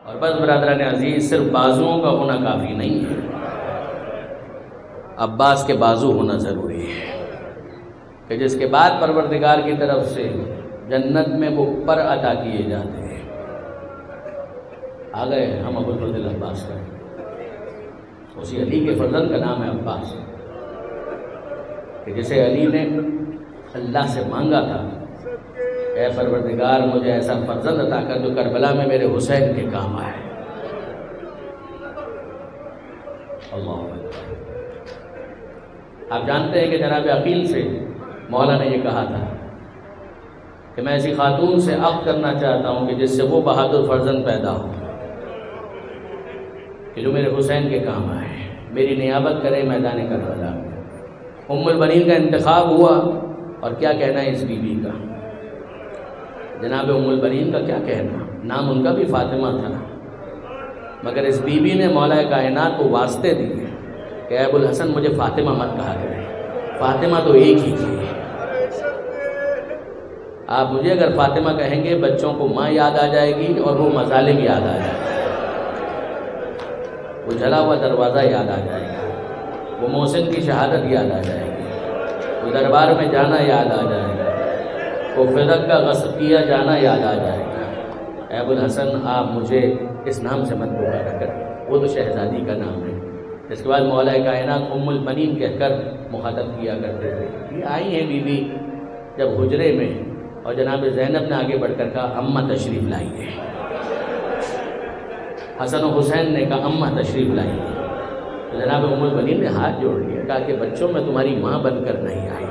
اور بس برادران عزیز، صرف بازوؤں کا ہونا کافی نہیں ہے، عباس کے بازو ہونا ضروری ہے کہ جس کے بعد پروردگار کی طرف سے جنت میں وہ پر عطا کیے جاتے ہیں۔ آ گئے ہم ابو الفضل عباس کا، اسی علی کے فرزند کا نام ہے عباس، کہ جسے علی نے اللہ سے مانگا تھا، اے پروردگار مجھے ایسا فرزند عطا کر جو کربلا میں میرے حسین کے کام آئے۔ اللہ اکبر۔ آپ جانتے ہیں کہ جناب عقیل سے مولا نے یہ کہا تھا کہ میں ایسی خاتون سے عقد کرنا چاہتا ہوں کہ جس سے وہ بہادر فرزند پیدا ہو کہ جو میرے حسین کے کام آئے، میری نیابت کرے میدان کربلا میں۔ ام البنین کا انتخاب ہوا، اور کیا کہنا ہے اس بی بی کا، جناب ام البنین کا کیا کہنا، نام ان کا بھی فاطمہ تھا، مگر اس بی بی نے مولا کائنات کو واسطے دیے کہ اے ابو الحسن مجھے فاطمہ مت کہا کرے، فاطمہ تو ایک ہی تھی۔ آپ مجھے اگر فاطمہ کہیں گے بچوں کو ماں یاد آ جائے گی اور وہ مظالم یاد آ جائے گا، وہ جلا ہوا دروازہ یاد آ جائے گا، وہ محسن کی شہادت یاد آ جائے گی، وہ دربار میں جانا یاد آ جائے گا، وہ فدق کا غصب کیا جانا یاد آ جائے گا۔ اے ابو الحسن آپ مجھے اس نام سے مت پکارا کریں، وہ تو شہزادی کا نام ہے۔ اس کے بعد مولا کائنات ام البنین کہہ کر مخاطب کیا کرتے تھے۔ یہ آئی ہیں بی بی جب حجرے میں، اور جناب زینب نے آگے بڑھ کر کہا اماں تشریف لائیے، حسن و حسین نے کہا اماں تشریف لائیے، تو جناب ام البنین نے ہاتھ جوڑ لیا، کہا کہ بچوں میں تمہاری ماں بن کر نہیں آئی،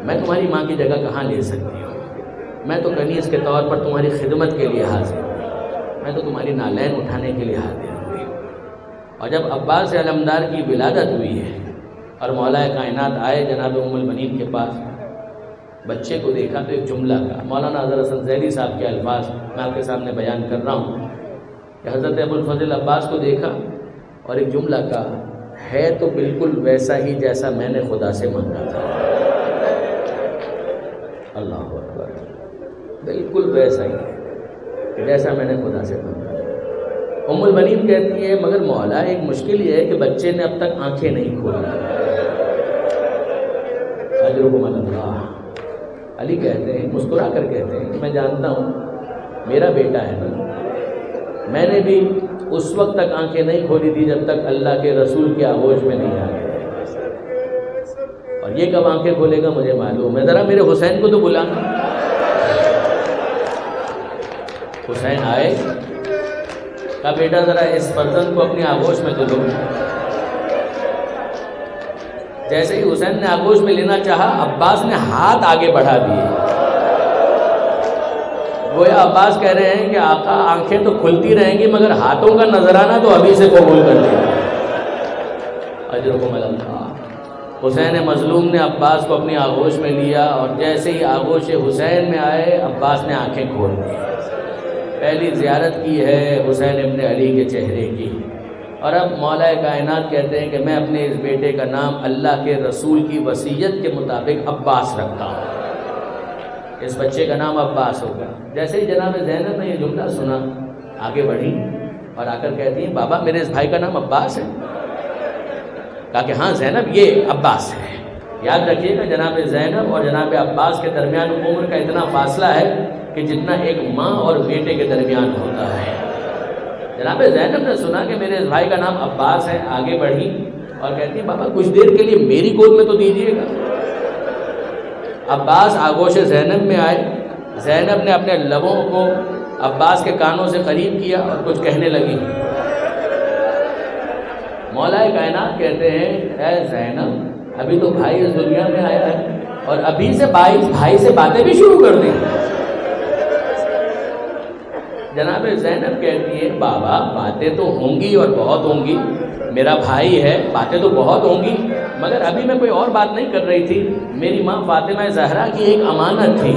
میں تمہاری ماں کی جگہ کہاں لے سکتی ہوں، میں تو کنیز کے طور پر تمہاری خدمت کے لیے حاضر ہوں، میں تو تمہاری نالین اٹھانے کے لیے حاضر ہوئی۔ اور جب عباس علمدار کی ولادت ہوئی ہے اور مولا کائنات آئے جناب ام البنین کے پاس، بچے کو دیکھا تو ایک جملہ کہا، مولانا حضرت حسن ذیلی صاحب کے الفاظ میں آپ کے سامنے بیان کر رہا ہوں کہ حضرت ابو الفضل عباس کو دیکھا اور ایک جملہ کہا، ہے تو بالکل ویسا ہی جیسا میں نے خدا سے مانگا تھا۔ اللہ اکبر، بالکل ویسا ہی ہے جیسا میں نے خدا سے مانگا تھا۔ ام البنین کہتی ہے مگر مولا ایک مشکل یہ ہے کہ بچے نے اب تک آنکھیں نہیں کھولی۔ اجرکم اللہ۔ علی کہتے ہیں، مسکرا کر کہتے ہیں کہ میں جانتا ہوں میرا بیٹا ہے نا، میں نے بھی اس وقت تک آنکھیں نہیں کھولی تھی جب تک اللہ کے رسول کے آغوش میں نہیں آ گیا، اور یہ کب آنکھیں کھولے گا مجھے معلوم ہے، ذرا میرے حسین کو تو بلانا۔ حسین آئے، کہا بیٹا ذرا اس فرزند کو اپنے آغوش میں تو لو۔ جیسے ہی حسین نے آغوش میں لینا چاہا، عباس نے ہاتھ آگے بڑھا دیے، گویا عباس کہہ رہے ہیں کہ آقا آنکھیں تو کھلتی رہیں گی مگر ہاتھوں کا نظرانہ تو ابھی سے قبول کر لیا۔ اجرکم اللہ۔ حسین مظلوم نے عباس کو اپنی آغوش میں لیا، اور جیسے ہی آغوش حسین میں آئے عباس نے آنکھیں کھول دی۔ پہلی زیارت کی ہے حسین ابن علی کے چہرے کی، اور اب مولا کائنات کہتے ہیں کہ میں اپنے اس بیٹے کا نام اللہ کے رسول کی وصیت کے مطابق عباس رکھتا ہوں، اس بچے کا نام عباس ہوگا۔ جیسے ہی جناب زینب نے یہ جملہ سنا، آگے بڑھی اور آ کر کہتی ہیں بابا میرے اس بھائی کا نام عباس ہے؟ کہا کہ ہاں زینب یہ عباس ہے۔ یاد رکھیے گا جناب زینب اور جناب عباس کے درمیان عمر کا اتنا فاصلہ ہے کہ جتنا ایک ماں اور بیٹے کے درمیان ہوتا ہے۔ جناب زینب نے سنا کہ میرے اس بھائی کا نام عباس ہے، آگے بڑھی اور کہتی بابا کچھ دیر کے لیے میری گود میں تو دیجیے گا۔ عباس آغوش زینب میں آئے، زینب نے اپنے لبوں کو عباس کے کانوں سے قریب کیا اور کچھ کہنے لگی۔ مولا کائنات کہتے ہیں اے زینب ابھی تو بھائی اس دنیا میں آیا ہے اور ابھی سے بھائی سے باتیں بھی شروع کر دی۔ جناب زینب کہتی ہے بابا باتیں تو ہوں گی اور بہت ہوں گی، میرا بھائی ہے، باتیں تو بہت ہوں گی، مگر ابھی میں کوئی اور بات نہیں کر رہی تھی، میری ماں فاطمہ زہرا کی ایک امانت تھی،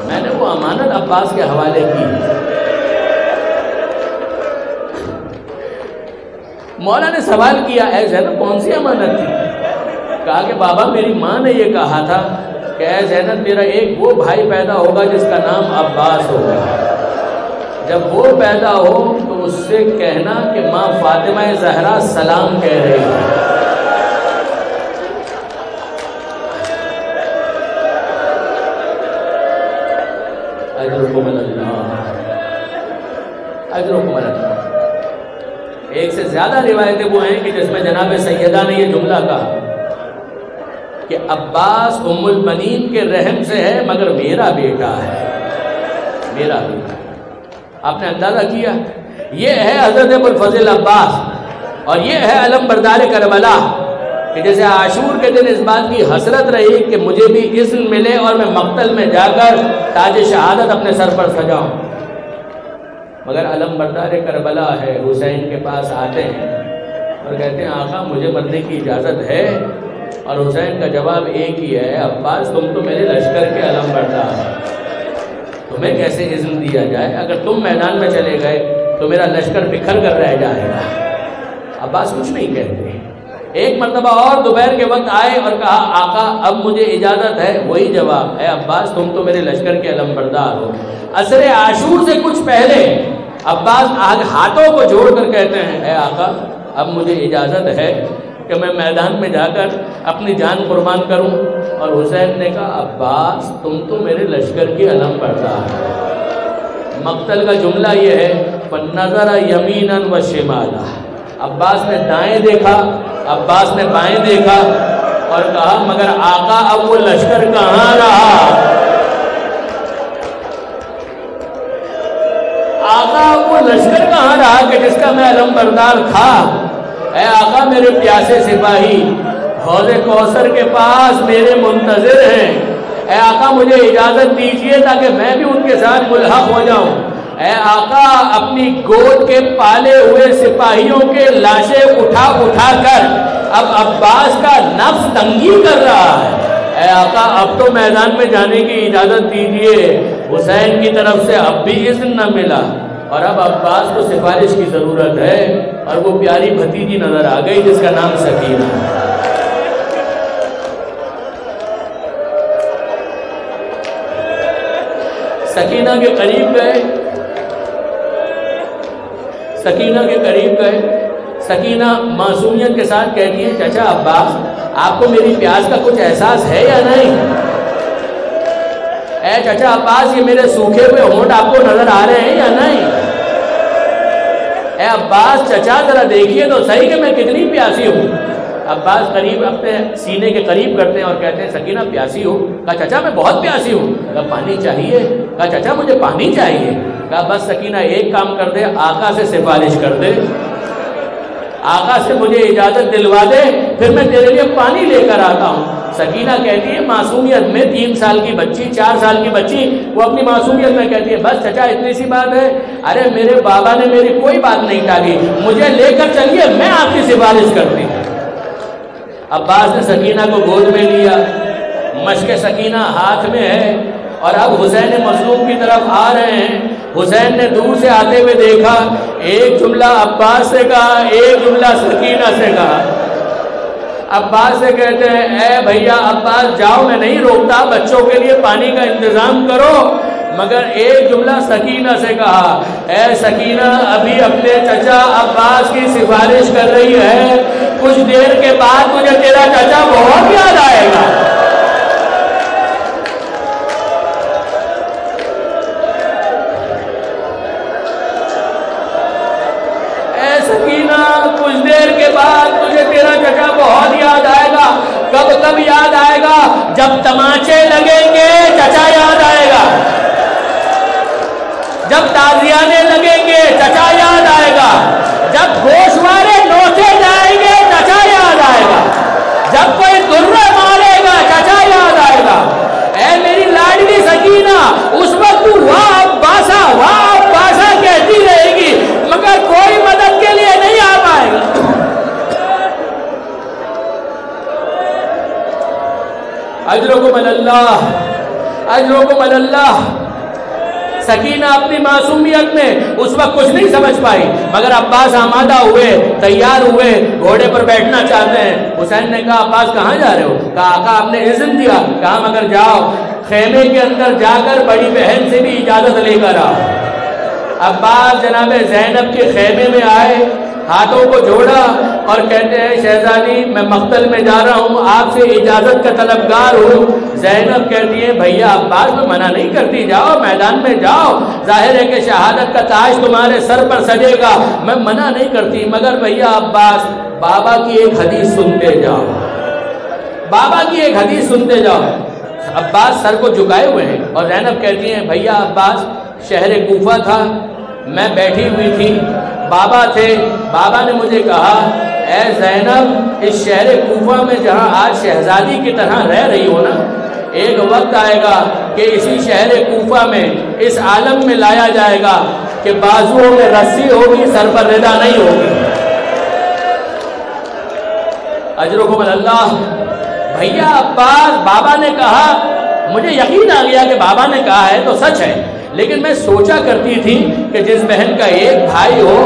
میں نے وہ امانت عباس کے حوالے کی۔ مولا نے سوال کیا اے زینب کون سی امانت تھی؟ کہا کہ بابا میری ماں نے یہ کہا تھا کہ اے زینب تیرا ایک وہ بھائی پیدا ہوگا جس کا نام عباس ہوگا، جب وہ پیدا ہو تو اس سے کہنا کہ ماں فاطمہ زہرا سلام کہہ رہی ہے۔ اجرکم اللہ، اجرکم اللہ۔ ایک سے زیادہ روایتیں وہ ہیں کہ جس میں جناب سیدہ نے یہ جملہ کہا کہ عباس ام البنین کے رحم سے ہے مگر میرا بیٹا ہے، میرا بیٹا۔ آپ نے اندازہ کیا، یہ ہے حضرت ابوالفضل عباس اور یہ ہے علم بردار کربلا، کہ جیسے عاشور کے دن اس بات کی حسرت رہی کہ مجھے بھی اذن ملے اور میں مقتل میں جا کر تاج شہادت اپنے سر پر سجاؤں، مگر علم بردار کربلا ہے، حسین کے پاس آتے ہیں اور کہتے ہیں آقا مجھے مرنے کی اجازت ہے، اور حسین کا جواب ایک ہی ہے، عباس تم تو میرے لشکر کے علم بردار ہیں، تمہیں کیسے اذن دیا جائے؟ اگر تم میدان میں چلے گئے تو میرا لشکر بکھر کر رہ جائے گا۔ عباس کچھ نہیں کہتے۔ ایک مرتبہ اور دوپہر کے وقت آئے اور کہا آقا اب مجھے اجازت ہے، وہی جواب، اے عباس تم تو میرے لشکر کے علم بردار ہو۔ عصر عاشور سے کچھ پہلے عباس ہاتھوں کو جوڑ کر کہتے ہیں اے آقا اب مجھے اجازت ہے کہ میں میدان میں جا کر اپنی جان قربان کروں، اور حسین نے کہا عباس تم تو میرے لشکر کی علم بردار ہے۔ مقتل کا جملہ یہ ہے فَنَظَرَ يَمِينًا وَشِمَالًا، عباس نے دائیں دیکھا، عباس نے بائیں دیکھا اور کہا مگر آقا اب وہ لشکر کہاں رہا؟ آقا اب وہ لشکر کہاں رہا کہ جس کا میں علم بردار تھا؟ اے آقا میرے پیاسے سپاہی حوض کوثر کے پاس میرے منتظر ہیں، اے آقا مجھے اجازت دیجیے تاکہ میں بھی ان کے ساتھ ملحق ہو جاؤں۔ اے آقا اپنی گود کے پالے ہوئے سپاہیوں کے لاشیں اٹھا اٹھا کر اب عباس کا نفس تنگی کر رہا ہے، اے آقا اب تو میدان میں جانے کی اجازت دیجیے۔ حسین کی طرف سے اب بھی اذن نہ ملا اور اب عباس کو سفارش کی ضرورت ہے، اور وہ پیاری بھتیجی نظر آ گئی جس کا نام سکینہ ہے۔ سکینہ کے قریب گئے، سکینہ کے قریب گئے، سکینہ معصومیت کے ساتھ کہتی ہے چچا عباس آپ کو میری پیاس کا کچھ احساس ہے یا نہیں؟ اے چچا عباس یہ میرے سوکھے ہوئے ہونٹ آپ کو نظر آ رہے ہیں یا نہیں؟ اے عباس چچا ذرا دیکھیے تو صحیح کہ میں کتنی پیاسی ہوں۔ عباس قریب اپنے سینے کے قریب کرتے ہیں اور کہتے ہیں سکینہ پیاسی ہو؟ کہا چچا میں بہت پیاسی ہوں۔ کہا پانی چاہیے؟ کہا چچا مجھے پانی چاہیے۔ کہا بس سکینہ ایک کام کر دے، آقا سے سفارش کر دے، آقا سے مجھے اجازت دلوا دے، پھر میں تیرے لیے پانی لے کر آتا ہوں۔ سکینہ کہتی ہے معصومیت میں 3 سال کی بچی 4 سال کی بچی وہ اپنی معصومیت میں کہتی ہے بس چچا اتنی سی بات ہے، ارے میرے بابا نے میری کوئی بات نہیں ٹالی، مجھے لے کر چلیے میں آپ کی سفارش کرتی ہوں۔ عباس نے سکینہ کو گود میں لیا، مشق سکینہ ہاتھ میں ہے، اور اب حسین مظلوم کی طرف آ رہے ہیں۔ حسین نے دور سے آتے ہوئے دیکھا، ایک جملہ عباس سے کہا، ایک جملہ سکینہ سے کہا۔ عباس سے کہتے ہیں اے بھیا عباس جاؤ میں نہیں روکتا، بچوں کے لیے پانی کا انتظام کرو، مگر ایک جملہ سکینہ سے کہا، اے سکینہ ابھی اپنے چچا عباس کی سفارش کر رہی ہے، کچھ دیر کے بعد مجھے تیرا چچا بہت یاد آئے گا۔ اے سکینہ کچھ دیر کے بعد تجھے تیرا چچا بہت یاد آئے گا۔ کب یاد آئے گا؟ جب تماچے لگیں گے چچا یاد آئے گا، جب تازیانے لگیں گے چچا یاد آئے گا، جب گوشوارے نوچے جائیں گے چچا یاد آئے گا، جب کوئی درے مارے گا چچا یاد آئے گا۔ اے میری لاڈلی سکینہ اس وقت تو واہ عباسا کہتی رہے گی، مگر کوئی مدد کے لیے نہیں آ پائے گا۔ اجرکم اللہ، اجرکم اللہ۔ سکینہ اپنی معصومیت میں اس وقت کچھ نہیں سمجھ پائی، مگر عباس آمادہ ہوئے، تیار ہوئے، گھوڑے پر بیٹھنا چاہتے ہیں۔ حسین نے کہا عباس کہاں جا رہے ہو؟ کہا آقا آپ نے اذن دیا۔ کہا مگر جاؤ، خیمے کے اندر جا کر بڑی بہن سے بھی اجازت لے کر آؤ۔ عباس جناب زینب کے خیمے میں آئے، ہاتھوں کو جوڑا اور کہتے ہیں شہزادی میں مقتل میں جا رہا ہوں، آپ سے اجازت کا طلبگار ہوں۔ زینب کہتی ہے بھیا عباس میں منع نہیں کرتی، جاؤ میدان میں جاؤ، ظاہر ہے کہ شہادت کا تاج تمہارے سر پر سجے گا، میں منع نہیں کرتی، مگر بھیا عباس بابا کی ایک حدیث سنتے جاؤ، بابا کی ایک حدیث سنتے جاؤ۔ عباس سر کو جھکائے ہوئے ہیں اور زینب کہتی ہیں بھیا عباس شہر کوفہ تھا، میں بیٹھی ہوئی تھی، بابا تھے، بابا نے مجھے کہا اے زینب اس شہر کوفہ میں جہاں آج شہزادی کی طرح رہ رہی ہو نا، ایک وقت آئے گا کہ اسی شہر کوفہ میں اس عالم میں لایا جائے گا کہ بازوؤں میں رسی ہوگی، سر پر ردا نہیں ہوگی۔ اجرکم اللہ۔ بھیا عباس بابا نے کہا، مجھے یقین آ گیا کہ بابا نے کہا ہے تو سچ ہے، لیکن میں سوچا کرتی تھی کہ جس بہن کا ایک بھائی ہو،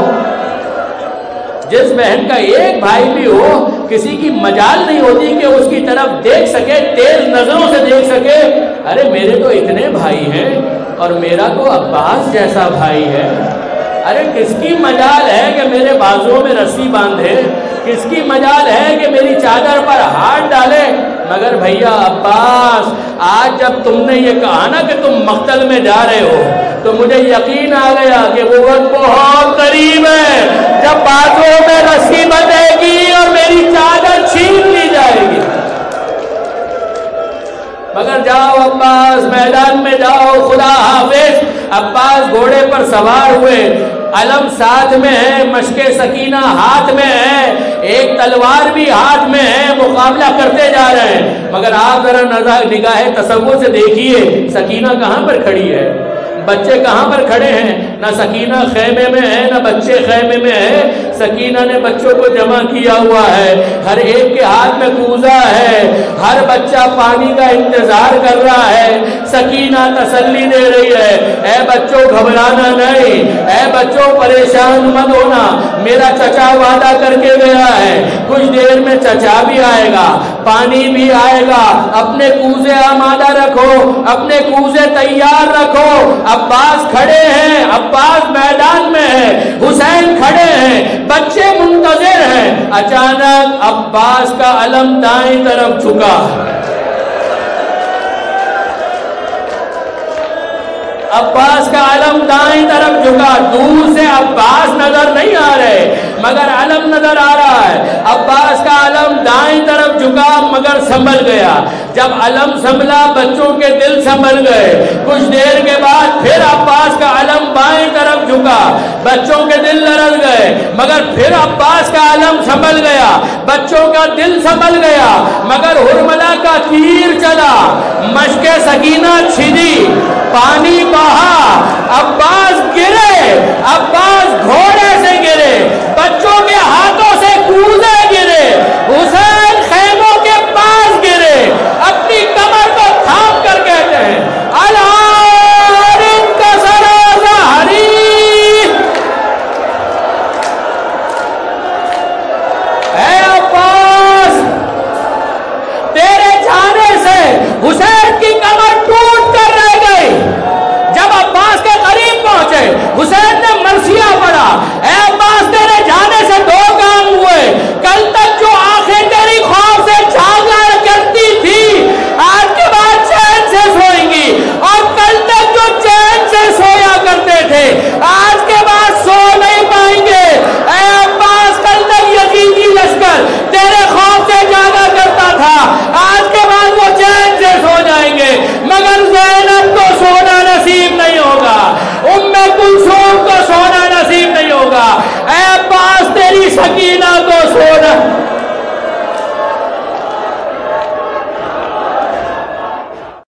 جس بہن کا ایک بھائی بھی ہو، کسی کی مجال نہیں ہوتی کہ اس کی طرف دیکھ سکے، تیز نظروں سے دیکھ سکے۔ ارے میرے تو اتنے بھائی ہیں اور میرا تو عباس جیسا بھائی ہے، ارے کس کی مجال ہے کہ میرے بازوؤں میں رسی باندھے، کس کی مجال ہے کہ میری چادر پر ہاتھ ڈالے؟ مگر بھیا عباس آج جب تم نے یہ کہا نا کہ تم مقتل میں جا رہے ہو تو مجھے یقین آ گیا کہ وہ وقت بہت قریب ہے جب بازوؤں میں رسی بندھے گی اور میری چادر چھین لی جائے گی۔ مگر جاؤ عباس میدان میں جاؤ، خدا حافظ۔ عباس گھوڑے پر سوار ہوئے، علم ساتھ میں ہے، مشق سکینہ ہاتھ میں ہے، ایک تلوار بھی ہاتھ میں ہے، مقابلہ کرتے جا رہے ہیں۔ مگر آپ ذرا نگاہ تصور سے دیکھیے سکینہ کہاں پر کھڑی ہے، بچے کہاں پر کھڑے ہیں؟ نہ سکینہ خیمے میں ہے نہ بچے خیمے میں ہے، سکینہ نے بچوں کو جمع کیا ہوا ہے، ہر ایک کے ہاتھ میں کوزہ ہے، ہر بچہ پانی کا انتظار کر رہا ہے۔ سکینہ تسلی دے رہی ہے، اے بچوں گھبرانا نہیں، اے بچوں پریشان مت ہونا، میرا چچا وعدہ کر کے گیا ہے، کچھ دیر میں چچا بھی آئے گا، پانی بھی آئے گا، اپنے کوزے آمادہ رکھو، اپنے کوزے تیار رکھو۔ عباس کھڑے ہیں، عباس میدان میں ہے، حسین کھڑے ہیں، بچے منتظر ہیں۔ اچانک عباس کا علم دائیں طرف جھکا، عباس کا علم دائیں طرف جھکا، دور سے عباس نظر نہیں آ رہے مگر علم نظر آ رہا ہے۔ عباس کا علم دائیں طرف جھکا مگر سنبھل گیا، جب علم سنبھلا بچوں کے دل سنبھل گئے، کچھ دیر کے بعد پھر عباس کا علم بائیں طرف جھکا، بچوں کے دل لرز گئے، مگر پھر عباس کا علم سنبھل گیا، بچوں کا دل سنبھل گیا، مگر ہرملہ کا تیر چلا، مشق سکینہ چھدی، پانی بہا، عباس گرے، عباس گھوڑے سے گرے، بچوں کے ہاتھوں